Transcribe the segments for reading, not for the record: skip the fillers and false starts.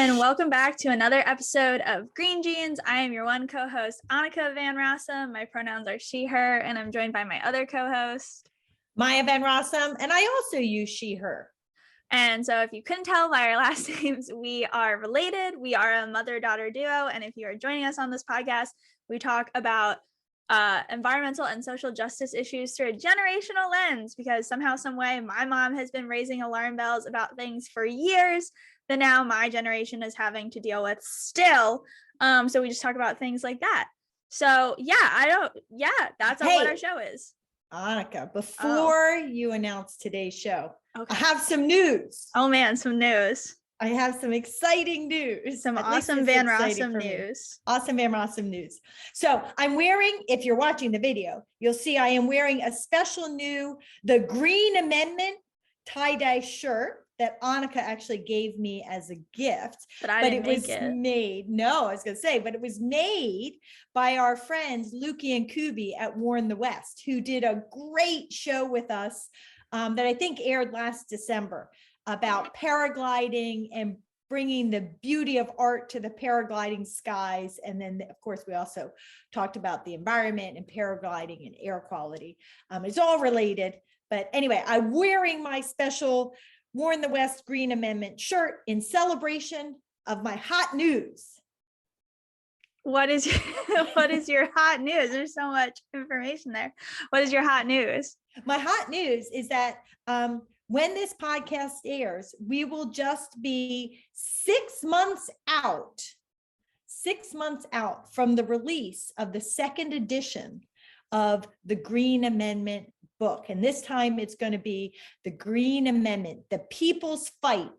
and welcome back to another episode of Green Jeans. I am your one co-host, Annika Van Rossum. My pronouns are she, her, and I'm joined by my other co-host, Maya Van Rossum, and I also use she, her. And so if you couldn't tell by our last names, we are related. We are a mother-daughter duo. And if you are joining us on this podcast, we talk about environmental and social justice issues through a generational lens, because somehow, some way, my mom has been raising alarm bells about things for years that now my generation is having to deal with still. So we just talk about things like that. So that's what our show is. Annika, before you announce today's show, okay. I have some news. Oh man, some news. I have some exciting news. Some awesome Van Rossum news. Awesome Van Rossum news. So I'm wearing, if you're watching the video, you'll see I am wearing a special new, the Green Amendment tie-dye shirt that Annika actually gave me as a gift. But it was made by our friends Lukey and Kubi at Warren the West, who did a great show with us that I think aired last December about paragliding and bringing the beauty of art to the paragliding skies. And then, of course, we also talked about the environment and paragliding and air quality. It's all related. But anyway, I'm wearing my special Warren the West Green Amendment shirt in celebration of my hot news. What is your hot news? There's so much information there. What is your hot news? My hot news is that when this podcast airs, we will just be 6 months out from the release of the second edition of the Green Amendment book. And this time it's going to be the Green Amendment, the people's fight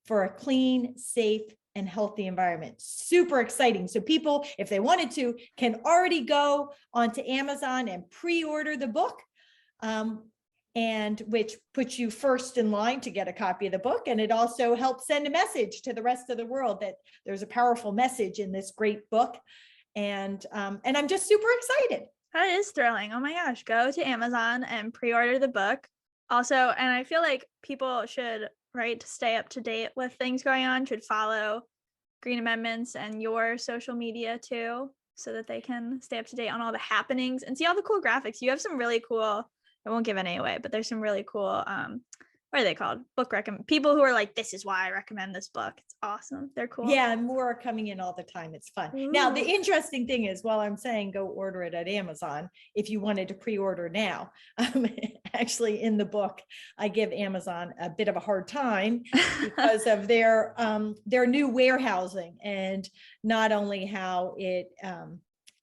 for a clean, safe, and healthy environment. Super exciting. So people, if they wanted to, can already go onto Amazon and pre-order the book. And which puts you first in line to get a copy of the book. And it also helps send a message to the rest of the world that there's a powerful message in this great book. And I'm just super excited. That is thrilling. Oh my gosh, go to Amazon and pre-order the book. Also, and I feel like people should, right, to stay up to date with things going on, should follow Green Amendments and your social media too, so that they can stay up to date on all the happenings and see all the cool graphics. You have some really cool, I won't give any away, but there's some really cool, what are they called? Book recommend people who are like, this is why I recommend this book. It's awesome. They're cool. Yeah, and more are coming in all the time. It's fun. Ooh. Now, the interesting thing is, while I'm saying go order it at Amazon, if you wanted to pre-order now, actually in the book, I give Amazon a bit of a hard time because of their new warehousing, and not only how it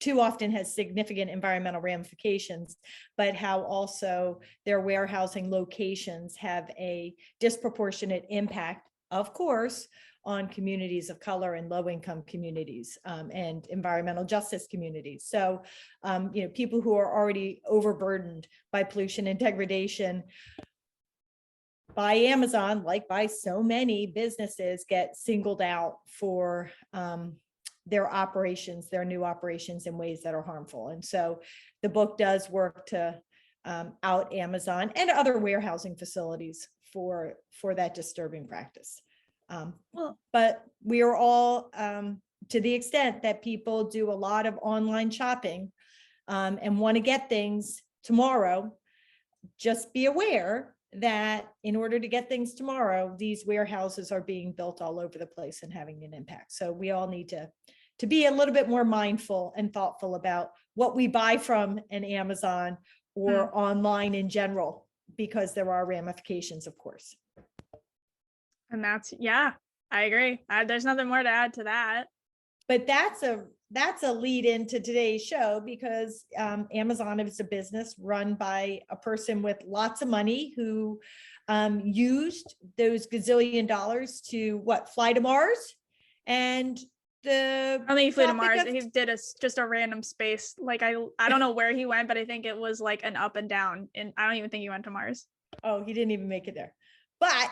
too often has significant environmental ramifications, but how also their warehousing locations have a disproportionate impact, of course, on communities of color and low-income communities and environmental justice communities. So, people who are already overburdened by pollution and degradation by Amazon, like by so many businesses, get singled out for their operations, their new operations in ways that are harmful. And so the book does work to out Amazon and other warehousing facilities for that disturbing practice. But we are all, to the extent that people do a lot of online shopping and want to get things tomorrow, just be aware that in order to get things tomorrow, these warehouses are being built all over the place and having an impact. So we all need to be a little bit more mindful and thoughtful about what we buy from an Amazon or online in general, because there are ramifications, of course. And I agree. There's nothing more to add to that. But that's a lead into today's show, because Amazon is a business run by a person with lots of money who used those gazillion dollars to fly to Mars. And I think he flew to Mars. He did just a random space. Like I don't know where he went, but I think it was like an up and down. And I don't even think he went to Mars. Oh, he didn't even make it there. But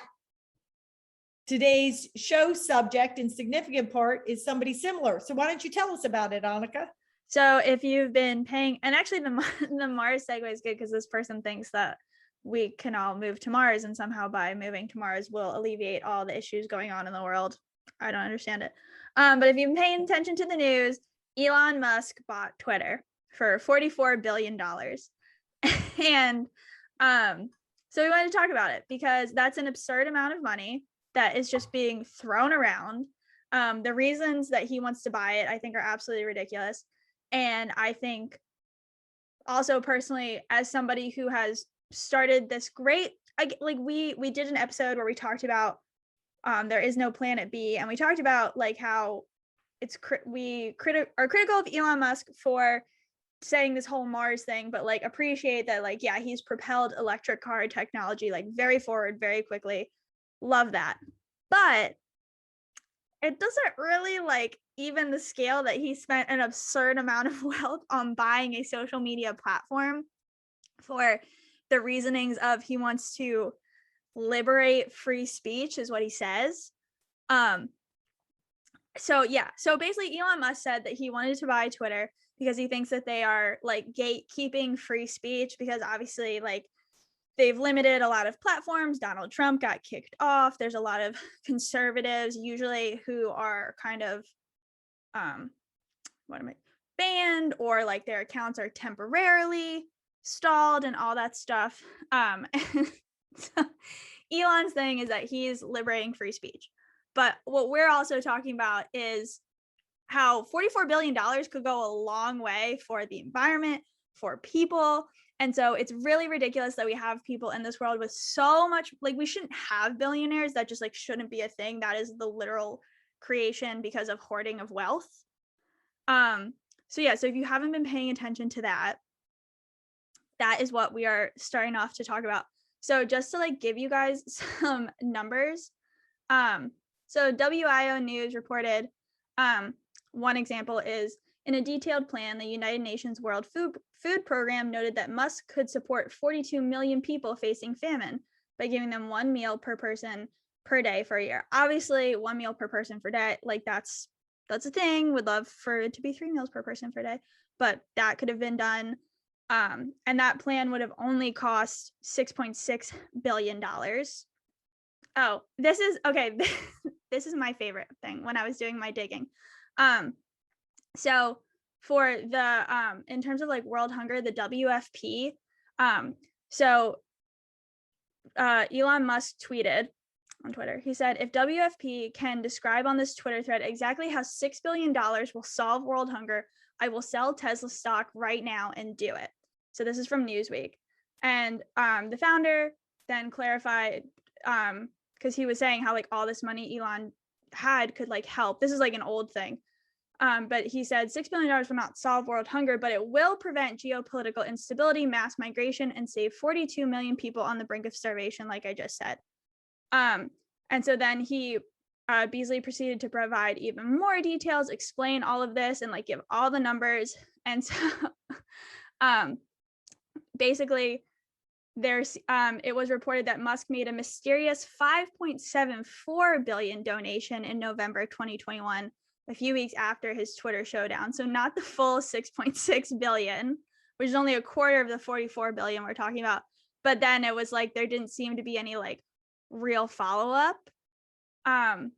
today's show subject, in significant part, is somebody similar. So why don't you tell us about it, Annika? So if you've been paying, and actually the Mars segue is good, because this person thinks that we can all move to Mars, and somehow by moving to Mars will alleviate all the issues going on in the world. I don't understand it. But if you've been paying attention to the news, Elon Musk bought Twitter for $44 billion. And so we wanted to talk about it because that's an absurd amount of money that is just being thrown around. The reasons that he wants to buy it, I think, are absolutely ridiculous. And I think also personally, as somebody who has started this great, like we did an episode where we talked about there is no planet B, and we talked about like how it's we are critical of Elon Musk for saying this whole Mars thing, but like appreciate that, like, yeah, he's propelled electric car technology like very forward very quickly. Love that. But it doesn't really like even the scale that he spent an absurd amount of wealth on buying a social media platform for the reasonings of he wants to liberate free speech is what he says. So basically Elon Musk said that he wanted to buy Twitter because he thinks that they are like gatekeeping free speech, because obviously like they've limited a lot of platforms. Donald Trump got kicked off. There's a lot of conservatives usually who are kind of banned, or like their accounts are temporarily stalled and all that stuff. So Elon's thing is that he's liberating free speech. But what we're also talking about is how $44 billion could go a long way for the environment, for people. And so it's really ridiculous that we have people in this world with so much, like, we shouldn't have billionaires. That just like shouldn't be a thing. That is the literal creation because of hoarding of wealth. So if you haven't been paying attention to that, that is what we are starting off to talk about. So just to like give you guys some numbers, so WIO News reported, one example is, in a detailed plan, the United Nations World Food Program noted that Musk could support 42 million people facing famine by giving them 1 meal per person per day for a year. Obviously, 1 meal per person per day, like that's a thing. Would love for it to be 3 meals per person per day, but that could have been done. And that plan would have only cost $6.6 billion. Oh, this is okay. This is my favorite thing when I was doing my digging. So for the in terms of like world hunger, the WFP, Elon Musk tweeted on Twitter. He said, if WFP can describe on this Twitter thread exactly how $6 billion will solve world hunger, I will sell Tesla stock right now and do it. So this is from Newsweek. And the founder then clarified, because he was saying how like all this money Elon had could like help. This is like an old thing. But he said $6 billion will not solve world hunger, but it will prevent geopolitical instability, mass migration, and save 42 million people on the brink of starvation, like I just said. And so then Beasley proceeded to provide even more details, explain all of this, and like give all the numbers. And so basically it was reported that Musk made a mysterious $5.74 billion donation in November 2021, a few weeks after his Twitter showdown. So not the full 6.6 billion, which is only a quarter of the 44 billion we're talking about. But then it was like there didn't seem to be any like real follow-up. And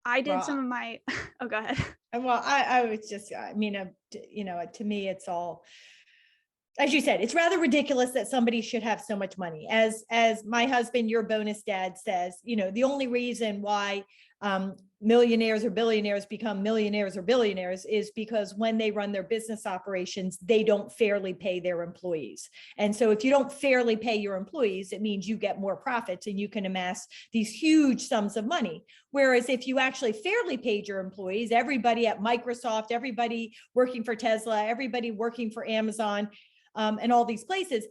I did some of my oh, go ahead. Well, I was just, I mean, to me, it's all, as you said, it's rather ridiculous that somebody should have so much money. As my husband, your bonus dad, says, the only reason why millionaires or billionaires become millionaires or billionaires is because when they run their business operations, they don't fairly pay their employees. And so if you don't fairly pay your employees, it means you get more profits and you can amass these huge sums of money. Whereas if you actually fairly paid your employees, everybody at Microsoft, everybody working for Tesla, everybody working for Amazon, and all these places,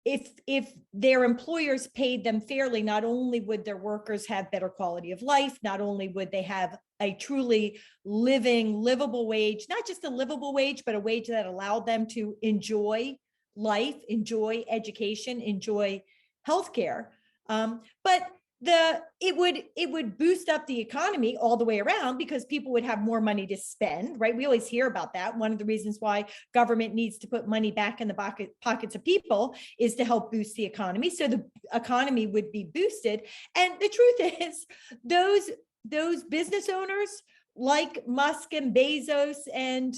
if their employers paid them fairly, not only would their workers have better quality of life, not only would they have a truly livable wage, not just a livable wage, but a wage that allowed them to enjoy life, enjoy education, enjoy healthcare. But it would boost up the economy all the way around because people would have more money to spend, right? We always hear about that. One of the reasons why government needs to put money back in the pockets of people is to help boost the economy. So the economy would be boosted. And the truth is, those business owners like Musk and Bezos and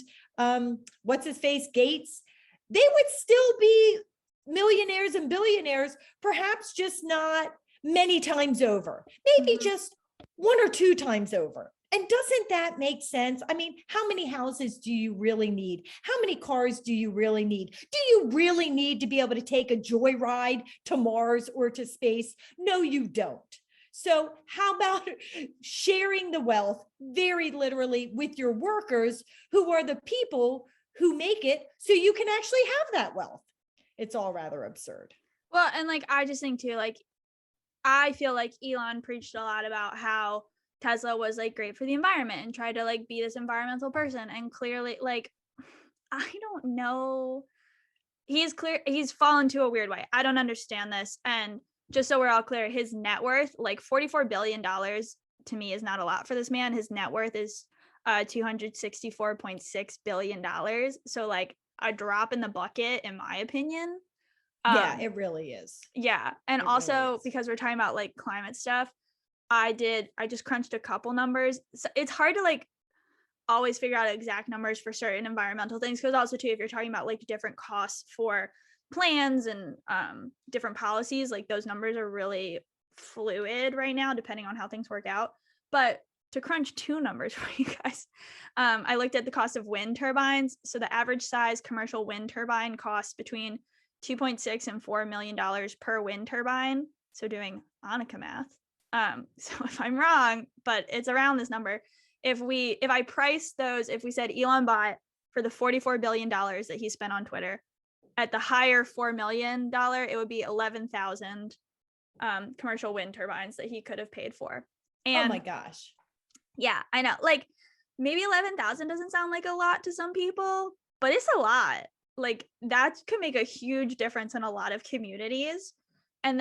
what's his face, Gates, they would still be millionaires and billionaires, perhaps just not many times over, maybe just 1 or 2 times over. And doesn't that make sense? I mean, how many houses do you really need? How many cars do you really need? Do you really need to be able to take a joyride to Mars or to space? No, you don't. So how about sharing the wealth very literally with your workers, who are the people who make it, so you can actually have that wealth? It's all rather absurd. Well, and like, I just think too, like, I feel like Elon preached a lot about how Tesla was like great for the environment and tried to like be this environmental person. And clearly, like, I don't know. He's fallen to a weird way. I don't understand this. And just so we're all clear, his net worth, like $44 billion to me is not a lot for this man. His net worth is $264.6 billion. So like a drop in the bucket, in my opinion. Yeah, it really is. Yeah. And It also really is. because we're talking about like climate stuff, I just crunched a couple numbers. So it's hard to like always figure out exact numbers for certain environmental things, because also too, if you're talking about like different costs for plans and different policies, like those numbers are really fluid right now depending on how things work out. But to crunch 2 numbers for you guys, I looked at the cost of wind turbines. So the average size commercial wind turbine costs between $2.6 and $4 million per wind turbine. So doing Annika math. So if I'm wrong, but it's around this number. If I price those, if we said Elon bought for the $44 billion that he spent on Twitter, at the higher $4 million, it would be 11,000 commercial wind turbines that he could have paid for. And oh my gosh. Yeah, I know. Like, maybe 11,000 doesn't sound like a lot to some people, but it's a lot. Like, that could make a huge difference in a lot of communities. And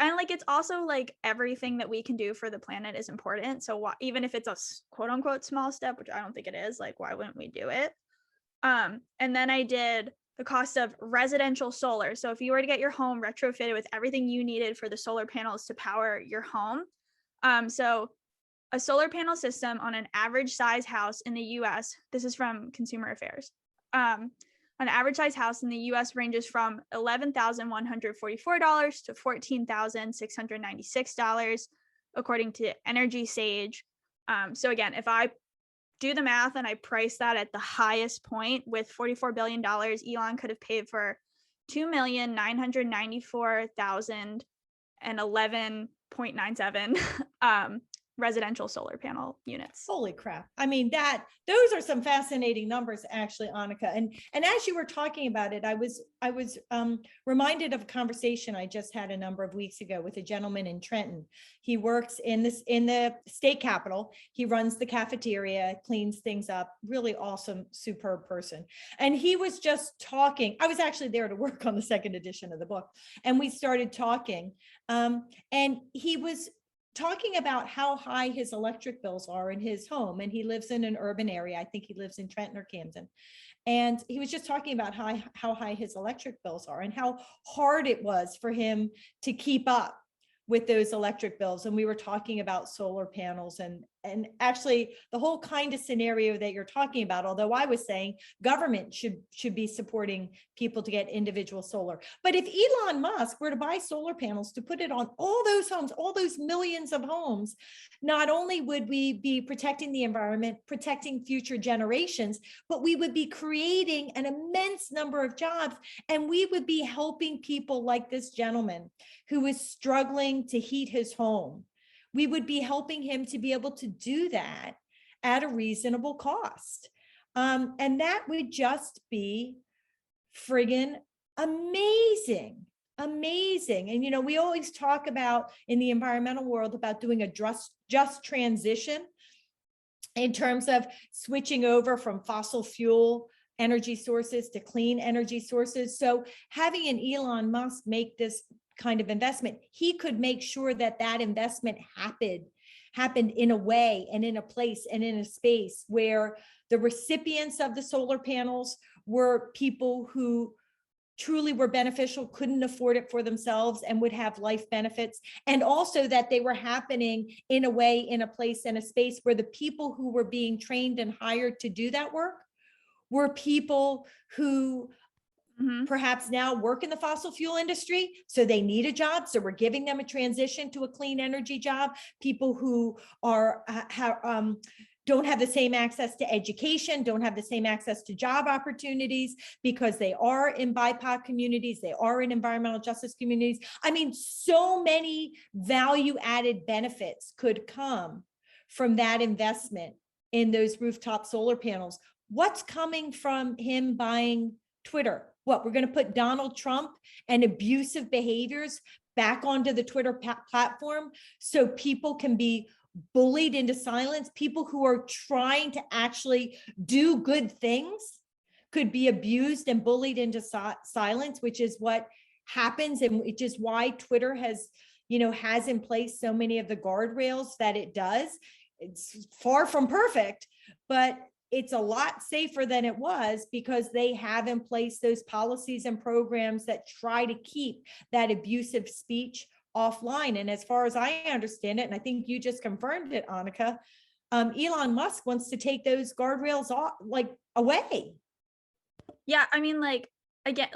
like, it's also like everything that we can do for the planet is important. So even if it's a quote unquote small step, which I don't think it is, like, why wouldn't we do it? And then I did the cost of residential solar. So if you were to get your home retrofitted with everything you needed for the solar panels to power your home. So a solar panel system on an average size house in the US, this is from Consumer Affairs. An average size house in the US ranges from $11,144 to $14,696, according to Energy Sage. So again, if I do the math and I price that at the highest point with $44 billion, Elon could have paid for 2,994,011.97 residential solar panel units. Holy crap. I mean, those are some fascinating numbers, actually, Annika. And as you were talking about it, I was reminded of a conversation I just had a number of weeks ago with a gentleman in Trenton. He works in the state capitol. He runs the cafeteria, cleans things up, really awesome, superb person. And he was just talking. I was actually there to work on the second edition of the book. And we started talking. And he was talking about how high his electric bills are in his home. And he lives in an urban area. I think he lives in Trenton or Camden. And he was just talking about how high his electric bills are and how hard it was for him to keep up with those electric bills. And we were talking about solar panels and actually the whole kind of scenario that you're talking about, although I was saying government should be supporting people to get individual solar. But if Elon Musk were to buy solar panels to put it on all those homes, all those millions of homes, not only would we be protecting the environment, protecting future generations, but we would be creating an immense number of jobs, and we would be helping people like this gentleman who is struggling to heat his home. We would be helping him to be able to do that at a reasonable cost. And that would just be friggin' amazing, amazing. And, we always talk about in the environmental world about doing a just transition in terms of switching over from fossil fuel energy sources to clean energy sources. So having an Elon Musk make this kind of investment, he could make sure that that investment happened in a way and in a place and in a space where the recipients of the solar panels were people who truly were beneficial, couldn't afford it for themselves, and would have life benefits. And also that they were happening in a way, in a place, and a space where the people who were being trained and hired to do that work were people who perhaps now work in the fossil fuel industry, so they need a job. So we're giving them a transition to a clean energy job. People who are don't have the same access to education, don't have the same access to job opportunities because they are in BIPOC communities, they are in environmental justice communities. I mean, so many value added benefits could come from that investment in those rooftop solar panels. What's coming from him buying Twitter? What, we're going to put Donald Trump and abusive behaviors back onto the Twitter platform so people can be bullied into silence? People who are trying to actually do good things could be abused and bullied into silence, which is what happens, and which is why Twitter has in place so many of the guardrails that it does. It's far from perfect, but it's a lot safer than it was because they have in place those policies and programs that try to keep that abusive speech offline. And as far as I understand it, and I think you just confirmed it, Annika, Elon Musk wants to take those guardrails off, away. Yeah, I mean, again,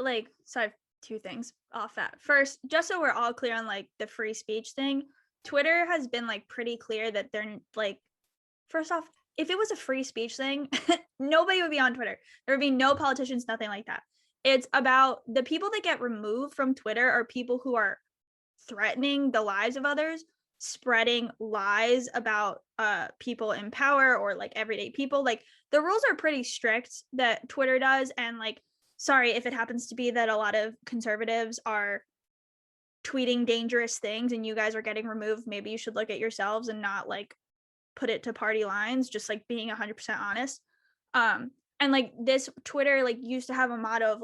so I have two things off that. First, just so we're all clear on the free speech thing, Twitter has been pretty clear that they're first off, if it was a free speech thing, nobody would be on Twitter. There would be no politicians, nothing like that. It's about the people that get removed from Twitter are people who are threatening the lives of others, spreading lies about people in power or everyday people. The rules are pretty strict that Twitter does, and sorry if it happens to be that a lot of conservatives are tweeting dangerous things and you guys are getting removed. Maybe you should look at yourselves and not put it to party lines, just being 100% honest. And this Twitter used to have a motto of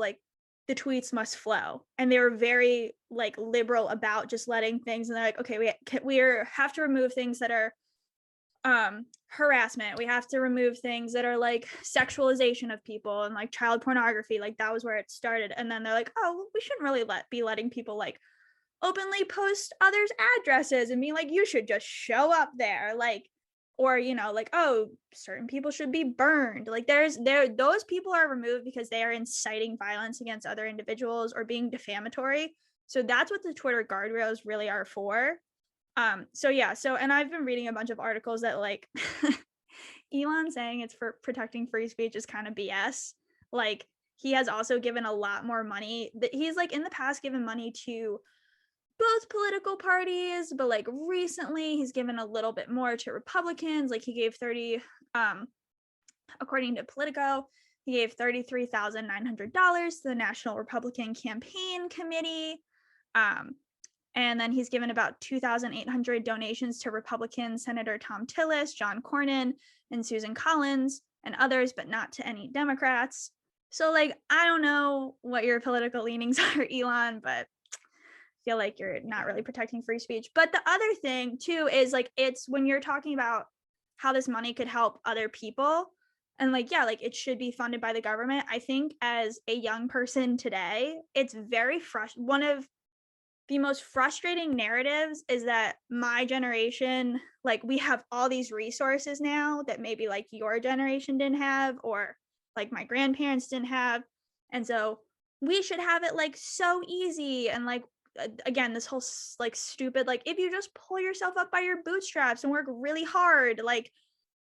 the tweets must flow, and they were very liberal about just letting things, and they're okay, we have to remove things that are harassment, we have to remove things that are sexualization of people and child pornography. That was where it started, and then they're oh, we shouldn't really be letting people openly post others' addresses and be you should just show up there, or oh, certain people should be burned. Those people are removed because they are inciting violence against other individuals or being defamatory. So that's what the Twitter guardrails really are for. And I've been reading a bunch of articles that Elon saying it's for protecting free speech is kind of BS. He has also given a lot more money that he's in the past given money to both political parties, but recently he's given a little bit more to Republicans. He gave 30, according to Politico, he gave $33,900 to the National Republican Campaign Committee. And then he's given about 2,800 donations to Republican Senator Thom Tillis, John Cornyn, and Susan Collins, and others, but not to any Democrats. So I don't know what your political leanings are, Elon, but feel like you're not really protecting free speech. But the other thing too is it's when you're talking about how this money could help other people, and it should be funded by the government. I think as a young person today, it's very one of the most frustrating narratives is that my generation, we have all these resources now that maybe your generation didn't have, or my grandparents didn't have, and so we should have it so easy. And again, this whole stupid if you just pull yourself up by your bootstraps and work really hard,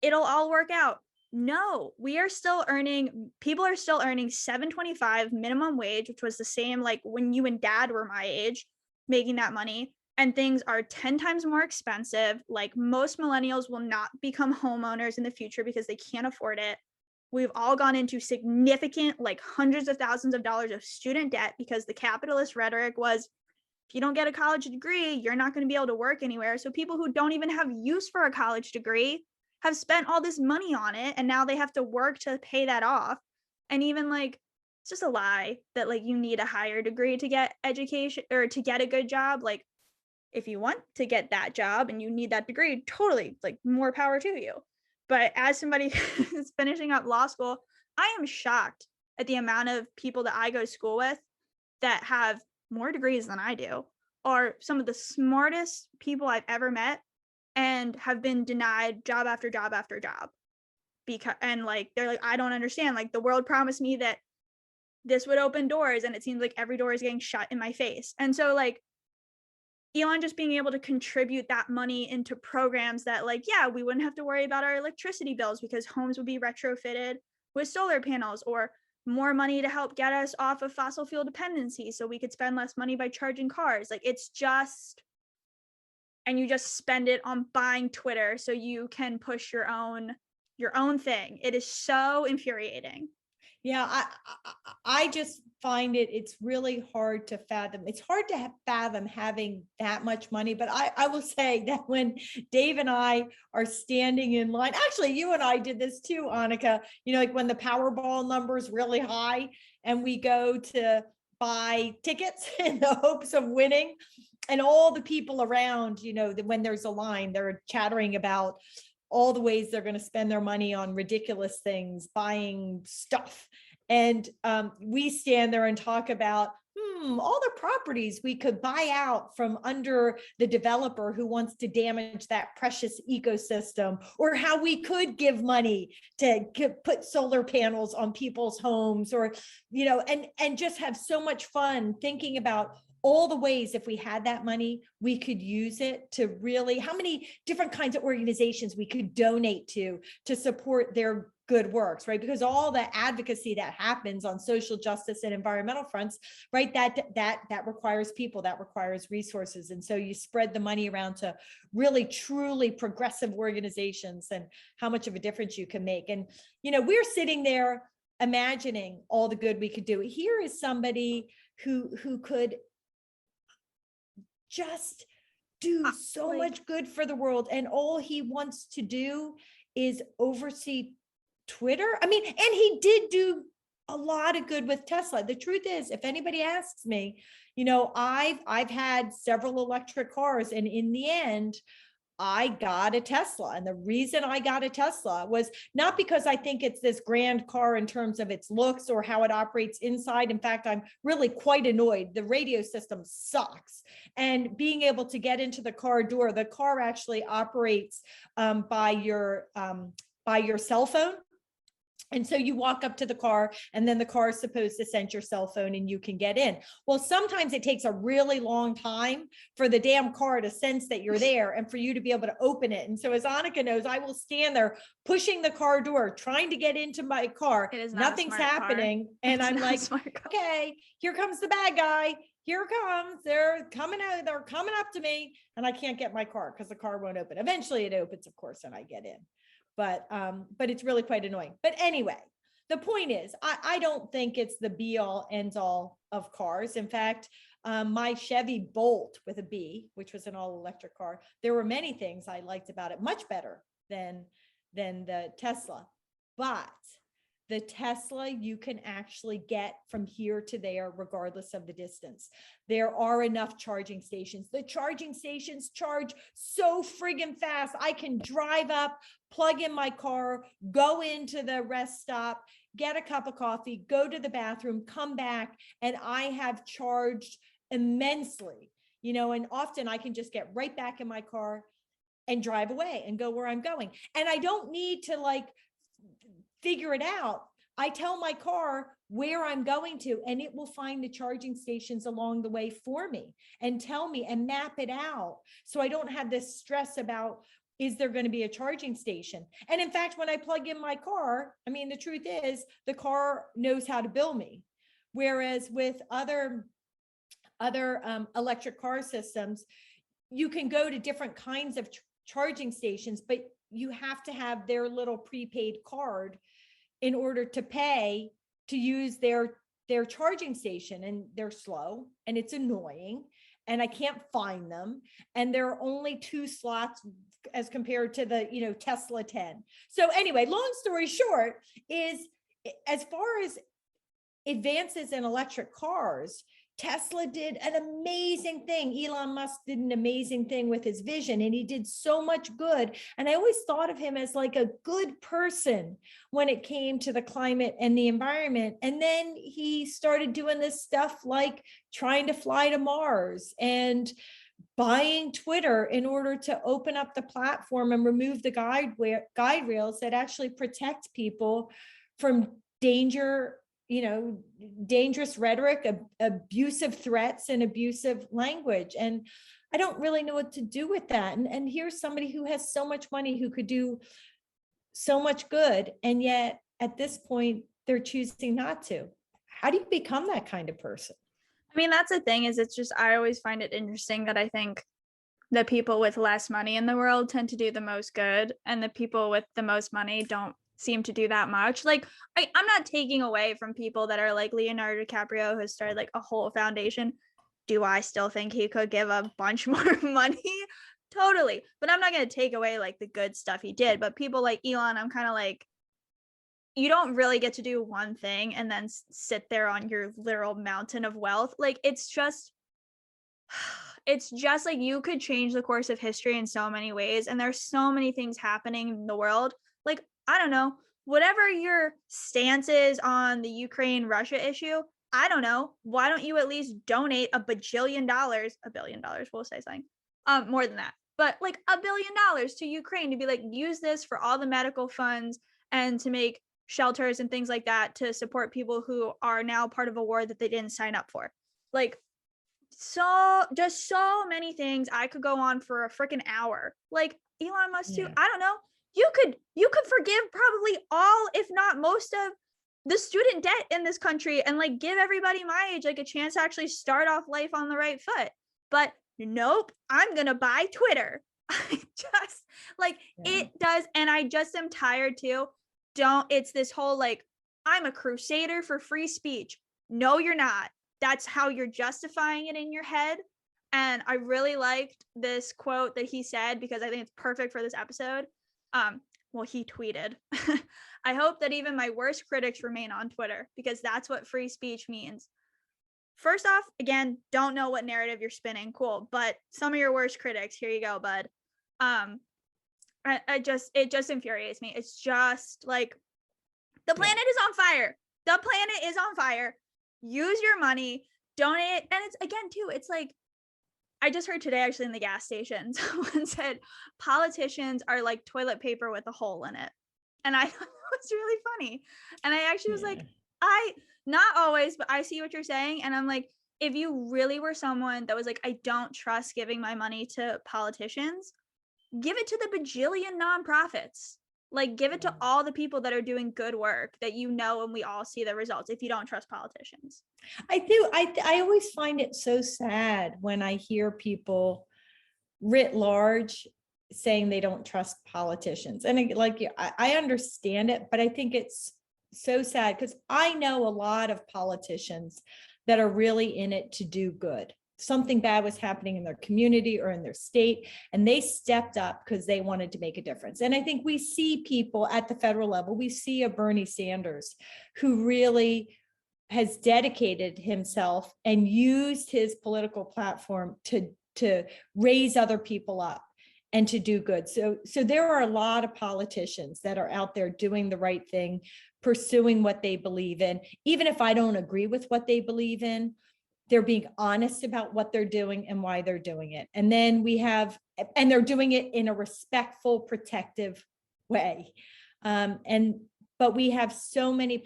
it'll all work out. No, people are still earning $7.25 minimum wage, which was the same when you and dad were my age making that money, and things are 10 times more expensive. Most millennials will not become homeowners in the future because they can't afford it. We've all gone into significant hundreds of thousands of dollars of student debt because the capitalist rhetoric was, if you don't get a college degree, you're not going to be able to work anywhere. So people who don't even have use for a college degree have spent all this money on it, and now they have to work to pay that off. And even it's just a lie that like you need a higher degree to get education or to get a good job. Like if you want to get that job and you need that degree, totally, like more power to you. But as somebody who's finishing up law school, I am shocked at the amount of people that I go to school with that have more degrees than I do, are some of the smartest people I've ever met and have been denied job after job after job. Because and like they're like, I don't understand. Like the world promised me that this would open doors and it seems like every door is getting shut in my face. And so like Elon just being able to contribute that money into programs that like, yeah, we wouldn't have to worry about our electricity bills because homes would be retrofitted with solar panels, or more money to help get us off of fossil fuel dependency so we could spend less money by charging cars. Like it's just, and you just spend it on buying Twitter so you can push your own thing. It is so infuriating. Yeah, I just find it's really hard to fathom. It's hard to fathom having that much money. But I will say that when Dave and I are standing in line, actually, you and I did this too, Annika, like when the Powerball number is really high and we go to buy tickets in the hopes of winning. And all the people around, when there's a line, they're chattering about all the ways they're going to spend their money on ridiculous things, buying stuff. And we stand there and talk about, all the properties we could buy out from under the developer who wants to damage that precious ecosystem, or how we could give money to put solar panels on people's homes, or, and just have so much fun thinking about all the ways, if we had that money, we could use it to really, how many different kinds of organizations we could donate to support their good works, right? Because all the advocacy that happens on social justice and environmental fronts, right, that requires people, that requires resources. And so you spread the money around to really truly progressive organizations, and how much of a difference you can make. And, we're sitting there imagining all the good we could do. Here is somebody who could just do so much good for the world, and all he wants to do is oversee Twitter. I mean, and he did do a lot of good with Tesla. The truth is, if anybody asks me, I've had several electric cars, and in the end, I got a Tesla. And the reason I got a Tesla was not because I think it's this grand car in terms of its looks or how it operates inside. In fact, I'm really quite annoyed. The radio system sucks. And being able to get into the car door, the car actually operates by your cell phone. And so you walk up to the car, and then the car is supposed to sense your cell phone and you can get in. Well, sometimes it takes a really long time for the damn car to sense that you're there and for you to be able to open it. And so, as Annika knows, I will stand there pushing the car door, trying to get into my car. Nothing's happening. And I'm like, okay, here comes the bad guy. Here comes, they're coming out, they're coming up to me, and I can't get my car because the car won't open. Eventually it opens, of course, and I get in. But it's really quite annoying. But anyway, the point is, I don't think it's the be all end all of cars. In fact, my Chevy Bolt with a B, which was an all electric car, there were many things I liked about it, much better than the Tesla. But the Tesla, you can actually get from here to there, regardless of the distance. There are enough charging stations. The charging stations charge so friggin' fast. I can drive up, plug in my car, go into the rest stop, get a cup of coffee, go to the bathroom, come back, and I have charged immensely, and often I can just get right back in my car and drive away and go where I'm going. And I don't need to figure it out. I tell my car where I'm going to, and it will find the charging stations along the way for me and tell me and map it out. So I don't have this stress about, is there going to be a charging station? And in fact, when I plug in my car, I mean, the truth is the car knows how to bill me. Whereas with other electric car systems, you can go to different kinds of charging stations, but you have to have their little prepaid card in order to pay to use their charging station, and they're slow and it's annoying and I can't find them. And there are only 2 slots as compared to the, Tesla 10. So anyway, long story short is, as far as advances in electric cars, Tesla did an amazing thing. Elon Musk did an amazing thing with his vision, and he did so much good. And I always thought of him as like a good person when it came to the climate and the environment. And then he started doing this stuff like trying to fly to Mars and buying Twitter in order to open up the platform and remove the guide rails that actually protect people from danger, dangerous rhetoric, abusive threats, and abusive language. And I don't really know what to do with that. And here's somebody who has so much money, who could do so much good. And yet at this point, they're choosing not to. How do you become that kind of person? I mean, that's the thing, is it's just, I always find it interesting that I think the people with less money in the world tend to do the most good, and the people with the most money don't seem to do that much. Like, I'm not taking away from people that are like Leonardo DiCaprio, who started like a whole foundation. Do I still think he could give a bunch more money? Totally. But I'm not going to take away like the good stuff he did. But people like Elon, I'm kind of like, you don't really get to do one thing and then sit there on your literal mountain of wealth. Like, it's just like, you could change the course of history in so many ways. And there's so many things happening in the world. Like, I don't know, whatever your stance is on the Ukraine-Russia issue, I don't know. Why don't you at least donate $1 billion, $1 billion, we'll say something, more than that, but like $1 billion to Ukraine, to be like, use this for all the medical funds and to make shelters and things like that to support people who are now part of a war that they didn't sign up for. Like, so just so many things. I could go on for a freaking hour. Like, Elon Musk too. Yeah. I don't know. You could forgive probably all, if not most, of the student debt in this country, and like give everybody my age like a chance to actually start off life on the right foot. But nope, I'm gonna buy Twitter. I just like, it does, and I just am tired too. It's this whole like, I'm a crusader for free speech. No, you're not. That's how you're justifying it in your head. And I really liked this quote that he said, because I think it's perfect for this episode. Well, he tweeted, I hope that even my worst critics remain on Twitter, because that's what free speech means. First off, again, don't know what narrative you're spinning. Cool. But some of your worst critics, here you go, bud. It just infuriates me. It's just like, the planet is on fire. The planet is on fire. Use your money, donate it. And it's, again, too, it's like, I just heard today actually in the gas station, someone said politicians are like toilet paper with a hole in it. And I thought that was really funny. And I actually was like, not always, but I see what you're saying. And I'm like, if you really were someone that was like, I don't trust giving my money to politicians, give it to the bajillion nonprofits. Like, give it to all the people that are doing good work that and we all see the results, if you don't trust politicians. I do. I always find it so sad when I hear people writ large saying they don't trust politicians. And I understand it, but I think it's so sad, because I know a lot of politicians that are really in it to do good. Something bad was happening in their community or in their state, and they stepped up because they wanted to make a difference. And I think we see people at the federal level. We see a Bernie Sanders who really has dedicated himself and used his political platform to raise other people up and to do good. So there are a lot of politicians that are out there doing the right thing, pursuing what they believe in. Even if I don't agree with what they believe in, they're being honest about what they're doing and why they're doing it. And then and they're doing it in a respectful, protective way. But we have so many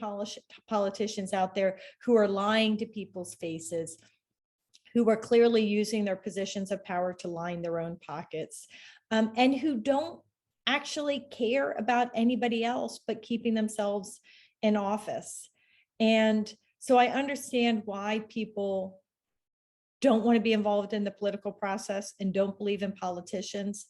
politicians out there who are lying to people's faces, who are clearly using their positions of power to line their own pockets, and who don't actually care about anybody else but keeping themselves in office. And so I understand why people don't want to be involved in the political process and don't believe in politicians.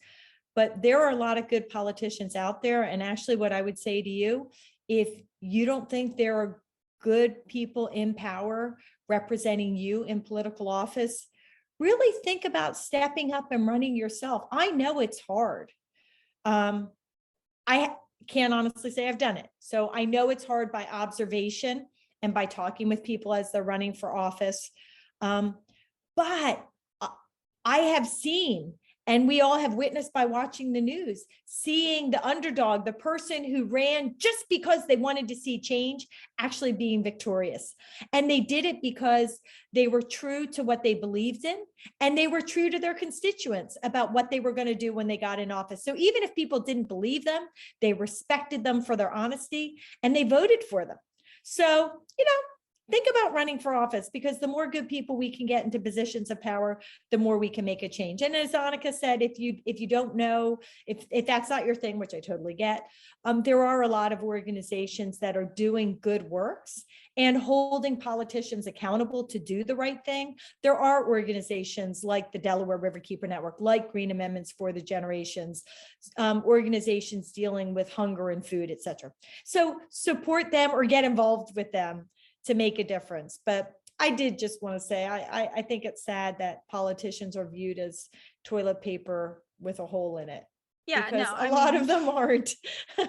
But there are a lot of good politicians out there. And actually, what I would say to you, if you don't think there are good people in power representing you in political office, really think about stepping up and running yourself. I know it's hard. I can't honestly say I've done it. So I know it's hard by observation and by talking with people as they're running for office. But I have seen, and we all have witnessed by watching the news, seeing the underdog, the person who ran just because they wanted to see change, actually being victorious. And they did it because they were true to what they believed in, and they were true to their constituents about what they were going to do when they got in office. So even if people didn't believe them, they respected them for their honesty, and they voted for them. So, think about running for office, because the more good people we can get into positions of power, the more we can make a change. And as Annika said, if you don't know, if that's not your thing, which I totally get, there are a lot of organizations that are doing good works and holding politicians accountable to do the right thing. There are organizations like the Delaware Riverkeeper Network, like Green Amendments for the Generations, organizations dealing with hunger and food, etc. So support them or get involved with them to make a difference. But I did just want to say, I think it's sad that politicians are viewed as toilet paper with a hole in it. Yeah, because no, a lot of them aren't. No,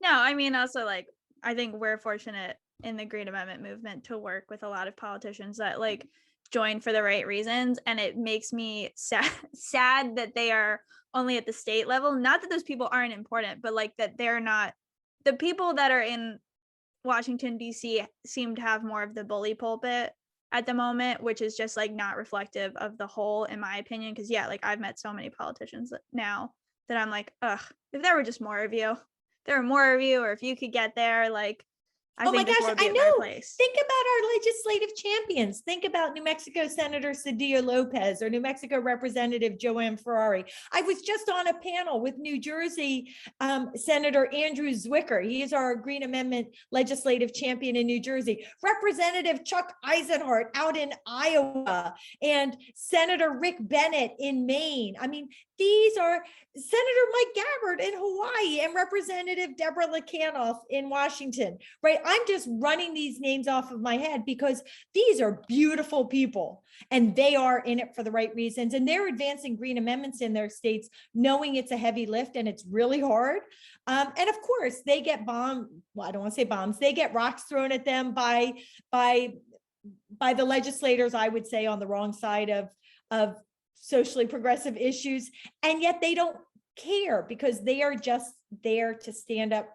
I mean, also, like, I think we're fortunate in the Green Amendment movement to work with a lot of politicians that like join for the right reasons. And it makes me sad that they are only at the state level. Not that those people aren't important, but like that they're not, the people that are in Washington, D.C. seem to have more of the bully pulpit at the moment, which is just like not reflective of the whole, in my opinion. Because yeah, like I've met so many politicians now that I'm like, ugh, if there were just more of you, there were more of you, or if you could get there, like I Oh my think this gosh, world would I be a better know. place. Think about our legislative champions. Think about New Mexico Senator Cedillo Lopez or New Mexico Representative Joanne Ferrari. I was just on a panel with New Jersey Senator Andrew Zwicker. He is our Green Amendment legislative champion in New Jersey. Representative Chuck Eisenhart out in Iowa, and Senator Rick Bennett in Maine. I mean, these are Senator Mike Gabbard in Hawaii and Representative Deborah Lakanoff in Washington, right? I'm just running these names off of my head because these are beautiful people and they are in it for the right reasons. And they're advancing green amendments in their states, knowing it's a heavy lift and it's really hard. And of course, they get bombed. Well, I don't want to say bombs. They get rocks thrown at them by the legislators, I would say, on the wrong side of socially progressive issues, and yet they don't care because they are just there to stand up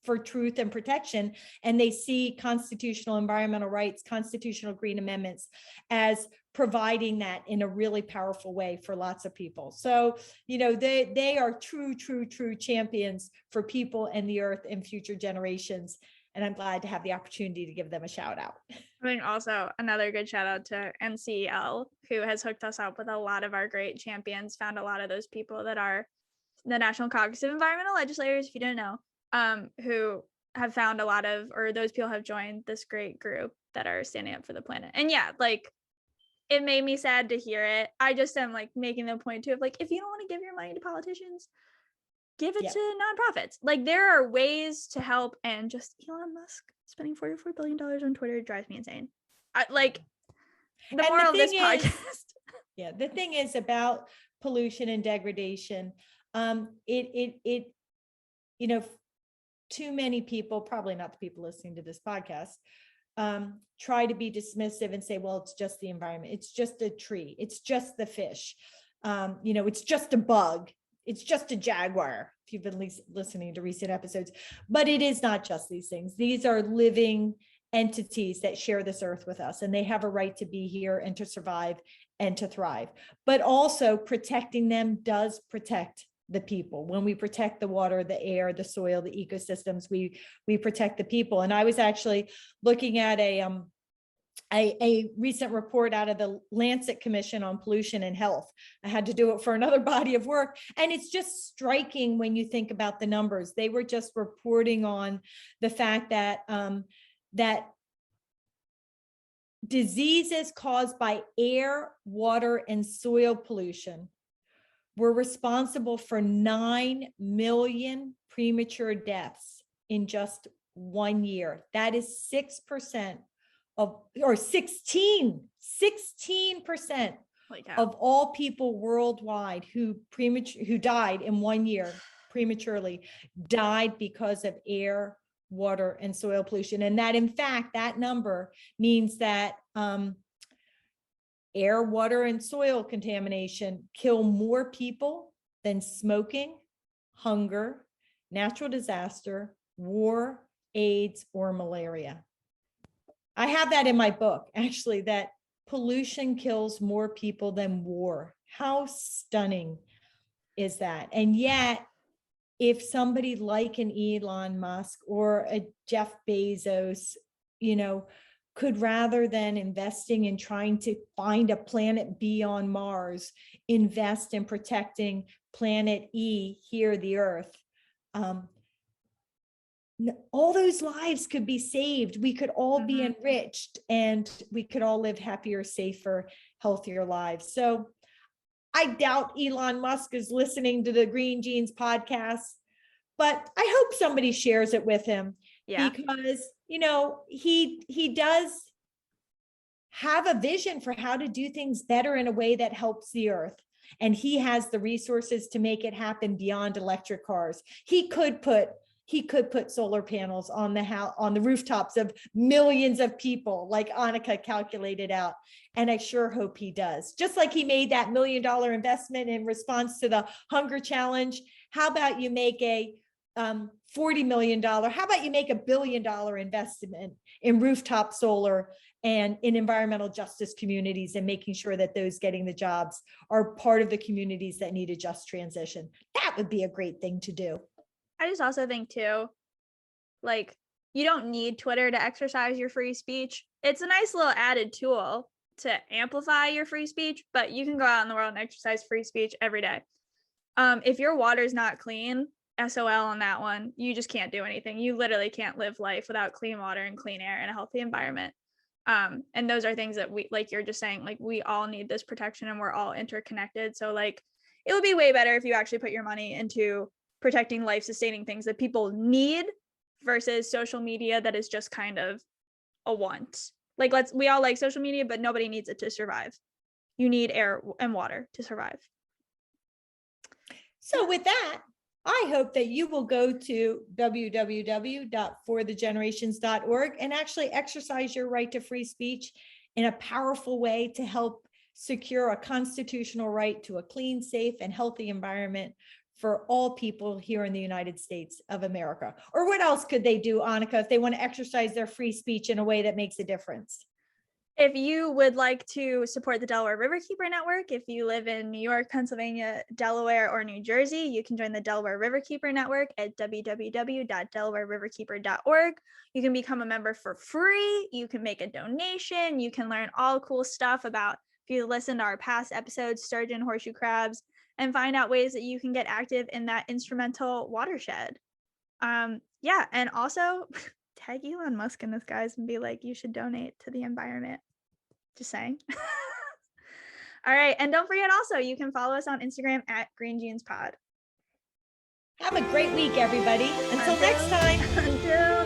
for truth and protection, and they see constitutional environmental rights, constitutional green amendments as providing that in a really powerful way for lots of people. So, they are true champions for people and the earth and future generations. And I'm glad to have the opportunity to give them a shout out. I mean, also another good shout out to NCEL, who has hooked us up with a lot of our great champions, found a lot of those people that are the National Caucus of Environmental Legislators, if you didn't know, who have found a lot of, or those people have joined this great group that are standing up for the planet. And yeah, like it made me sad to hear it. I just am like making the point too of like, if you don't want to give your money to politicians, give it to nonprofits. Like there are ways to help, and just Elon Musk spending $44 billion on Twitter drives me insane. Like the moral of this podcast. Yeah, the thing is about pollution and degradation. Too many people, probably not the people listening to this podcast, try to be dismissive and say, well, it's just the environment. It's just a tree. It's just the fish. It's just a bug. It's just a jaguar, if you've been listening to recent episodes. But it is not just these things. These are living entities that share this earth with us, and they have a right to be here and to survive and to thrive. But also protecting them does protect the people. When we protect the water, the air, the soil, the ecosystems, we protect the people. And I was actually looking at a recent report out of the Lancet Commission on Pollution and Health. I had to do it for another body of work. And it's just striking when you think about the numbers. They were just reporting on the fact that that diseases caused by air, water, and soil pollution were responsible for 9 million premature deaths in just 1 year. That is 6% of, or 16% of all people worldwide who died in 1 year prematurely died because of air, water and soil pollution. And that, in fact, that number means that air, water, and soil contamination kill more people than smoking, hunger, natural disaster, war, AIDS, or malaria. I have that in my book, actually, that pollution kills more people than war. How stunning is that? And yet, if somebody like an Elon Musk or a Jeff Bezos, could, rather than investing in trying to find a planet B on Mars, invest in protecting planet E here, the Earth, all those lives could be saved. We could all be enriched, and we could all live happier, safer, healthier lives. So I doubt Elon Musk is listening to the Green Genes podcast, but I hope somebody shares it with him. Yeah. Because, he does have a vision for how to do things better in a way that helps the Earth. And he has the resources to make it happen beyond electric cars. He could put solar panels on the rooftops of millions of people, like Annika calculated out. And I sure hope he does. Just like he made that $1 million investment in response to the hunger challenge. How about you make a $40 million? How about you make $1 billion investment in rooftop solar and in environmental justice communities, and making sure that those getting the jobs are part of the communities that need a just transition? That would be a great thing to do. I just also think too, like, you don't need Twitter to exercise your free speech. It's a nice little added tool to amplify your free speech, but you can go out in the world and exercise free speech every day. If your water's not clean, SOL on that one, you just can't do anything. You literally can't live life without clean water and clean air and a healthy environment. And those are things that we, like you're just saying, like, we all need this protection and we're all interconnected. So like, it would be way better if you actually put your money into protecting life sustaining things that people need versus social media that is just kind of a want. Like, we all like social media, but nobody needs it to survive. You need air and water to survive. So with that, I hope that you will go to www.forthegenerations.org and actually exercise your right to free speech in a powerful way to help secure a constitutional right to a clean, safe, and healthy environment for all people here in the United States of America. Or what else could they do, Annika, if they want to exercise their free speech in a way that makes a difference? If you would like to support the Delaware Riverkeeper Network, if you live in New York, Pennsylvania, Delaware, or New Jersey, you can join the Delaware Riverkeeper Network at www.delawareriverkeeper.org. You can become a member for free. You can make a donation. You can learn all cool stuff about, if you listen to our past episodes, sturgeon, horseshoe crabs, and find out ways that you can get active in that instrumental watershed. Yeah, and also tag Elon Musk in this, guys, and be like, you should donate to the environment. Just saying. All right, and don't forget also, you can follow us on Instagram at Green Genes Pod. Have a great week, everybody. Until next time. Until